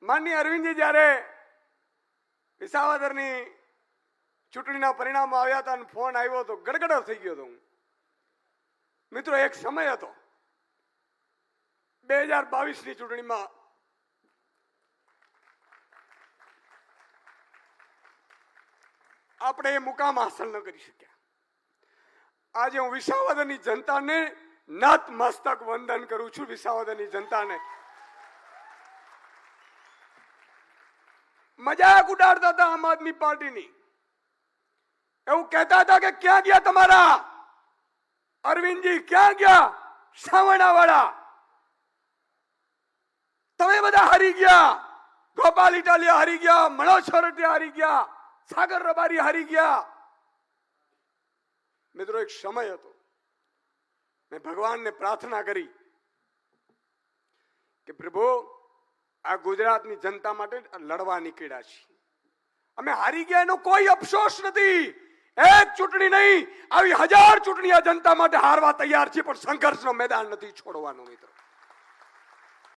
માનનીય અરવિંદજી જ્યારે વિસાવદરની ચૂંટણીના પરિણામો આવ્યા હતા અને ફોન આવ્યો તો ગડગડ થઈ ગયો હતો. મિત્રો, એક સમય હતો 2022ની ચૂંટણીમાં આપણે એ મુકામ હાંસલ ન કરી શક્યા. આજે હું વિસાવદરની જનતાને નતમસ્તક વંદન કરું છું. વિસાવદરની જનતાને મજાક ઉડાડતા હતા આમ આદમી પાર્ટીની. એવું કહેતા હતા કે ક્યાં ગયા તમારા અરવિંદજી, ક્યાં ગયા સાવરણાવાળા, તમે બધા હારી ગયા. ગોપાલ ઇટાલિયા હારી ગયા, મનોજ છોરટિયા હારી ગયા, સાગર રબારી હારી ગયા. મિત્રો, એક સમય હતો મેં ભગવાનને પ્રાર્થના કરી કે પ્રભુ, આ ગુજરાતની જનતા માટે લડવા નીકળ્યા છીએ. અમે હારી ગયા એનો કોઈ અફસોસ નથી. એક ચૂંટણી નહીં, આવી 1000 ચૂંટણી આ જનતા માટે હારવા તૈયાર છે, પણ સંઘર્ષનો મેદાન નથી છોડવાનો. મિત્રો,